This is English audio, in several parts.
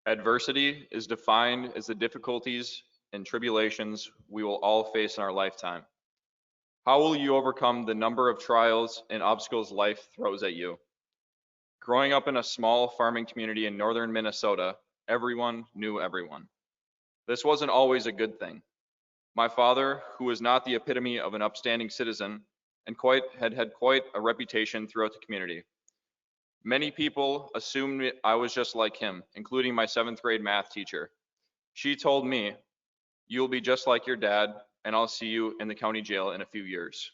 Adversity is defined as the difficulties and tribulations we will all face in our lifetime. How will you overcome the number of trials and obstacles life throws at you? Growing up in a small farming community in northern Minnesota, everyone knew everyone. This wasn't always a good thing. My father, who was not the epitome of an upstanding citizen, and had quite a reputation throughout the community. Many people assumed I was just like him, including my seventh grade math teacher. She told me, "You'll be just like your dad, and I'll see you in the county jail in a few years."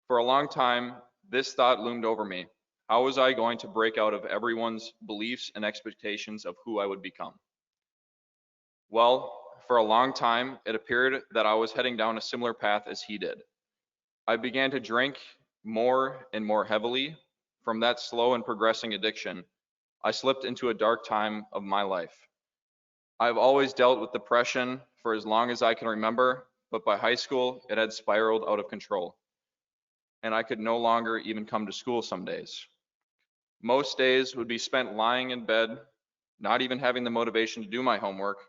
For a long time, this thought loomed over me. How was I going to break out of everyone's beliefs and expectations of who I would become? Well, for a long time, it appeared that I was heading down a similar path as he did. I began to drink more and more heavily. From that slow and progressing addiction, I slipped into a dark time of my life. I've always dealt with depression for as long as I can remember, but by high school, it had spiraled out of control, and I could no longer even come to school some days. Most days would be spent lying in bed, not even having the motivation to do my homework,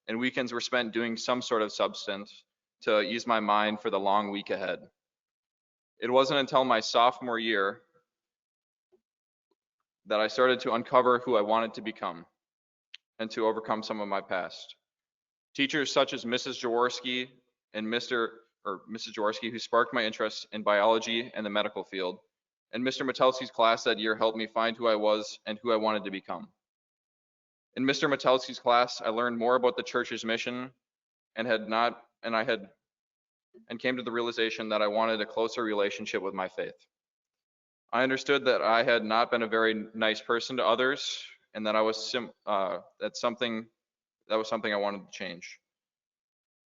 and weekends were spent doing some sort of substance to ease my mind for the long week ahead. It wasn't until my sophomore year that I started to uncover who I wanted to become and to overcome some of my past. Teachers such as Mrs. Jaworski and Mrs. Jaworski, who sparked my interest in biology and the medical field, and Mr. Metelski's class that year helped me find who I was and who I wanted to become. In Mr. Metelski's class, I learned more about the church's mission and had not and I had and came to the realization that I wanted a closer relationship with my faith. I understood that I had not been a very nice person to others, and that I was that was something I wanted to change.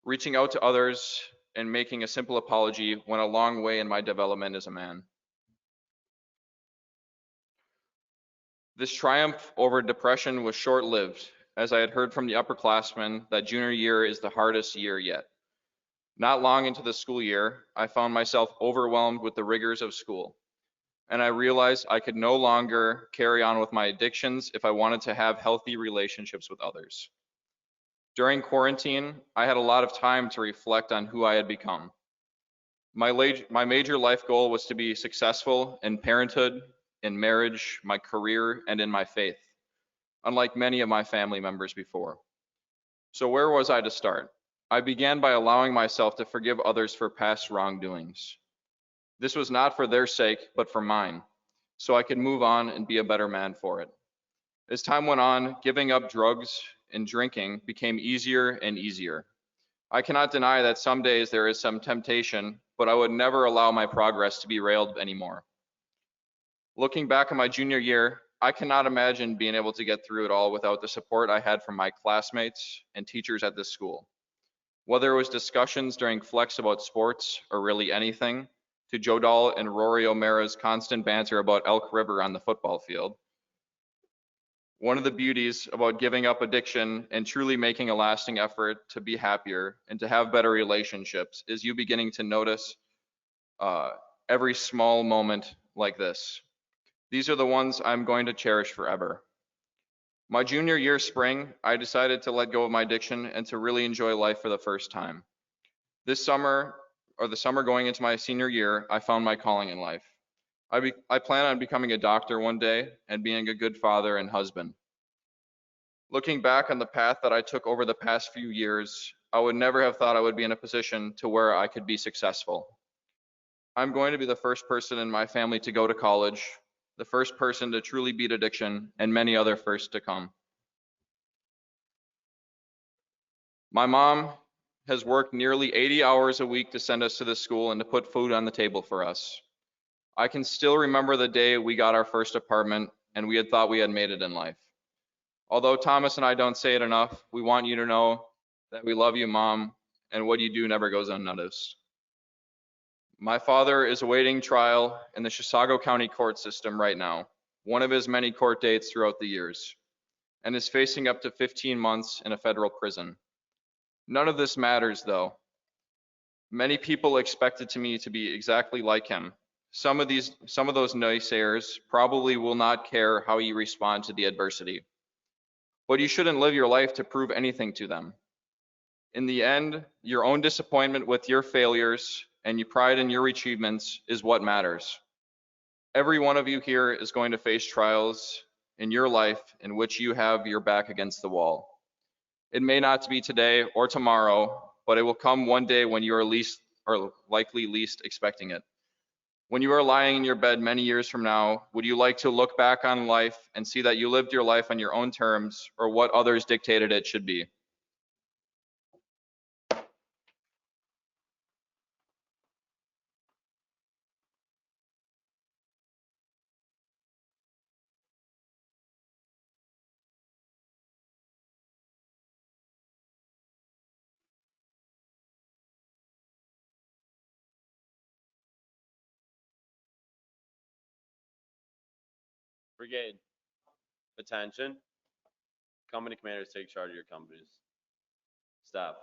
Reaching out to others and making a simple apology went a long way in my development as a man. This triumph over depression was short-lived, as I had heard from the upperclassmen that junior year is the hardest year yet. Not long into the school year, I found myself overwhelmed with the rigors of school, and I realized I could no longer carry on with my addictions if I wanted to have healthy relationships with others. During quarantine, I had a lot of time to reflect on who I had become. My major life goal was to be successful in parenthood, in marriage, my career, and in my faith, unlike many of my family members before. So where was I to start? I began by allowing myself to forgive others for past wrongdoings. This was not for their sake, but for mine, so I could move on and be a better man for it. As time went on, giving up drugs and drinking became easier and easier. I cannot deny that some days there is some temptation, but I would never allow my progress to be railed anymore. Looking back on my junior year, I cannot imagine being able to get through it all without the support I had from my classmates and teachers at this school. Whether it was discussions during flex about sports or really anything, to Joe Dahl and Rory O'Mara's constant banter about Elk River on the football field. One of the beauties about giving up addiction and truly making a lasting effort to be happier and to have better relationships is you beginning to notice uh, every small moment like this. These are the ones I'm going to cherish forever. My junior year spring, I decided to let go of my addiction and to really enjoy life for the first time. This summer, or the summer going into my senior year, I found my calling in life. I plan on becoming a doctor one day and being a good father and husband. Looking back on the path that I took over the past few years, I would never have thought I would be in a position to where I could be successful. I'm going to be the first person in my family to go to college, the first person to truly beat addiction, and many other firsts to come. My mom has worked nearly 80 hours a week to send us to this school and to put food on the table for us. I can still remember the day we got our first apartment and we had thought we had made it in life. Although Thomas and I don't say it enough, we want you to know that we love you, Mom, and what you do never goes unnoticed. My father is awaiting trial in the Chisago County court system right now, one of his many court dates throughout the years, and is facing up to 15 months in a federal prison. None of this matters, though. Many people expected me to be exactly like him. Some of those naysayers probably will not care how you respond to the adversity. but you shouldn't live your life to prove anything to them. In the end, your own disappointment with your failures and your pride in your achievements is what matters. Every one of you here is going to face trials in your life in which you have your back against the wall. It may not be today or tomorrow, but it will come one day when you are least or likely least expecting it. When you are lying in your bed many years from now, would you like to look back on life and see that you lived your life on your own terms or what others dictated it should be? Brigade, attention. Company commanders take charge of your companies. Staff,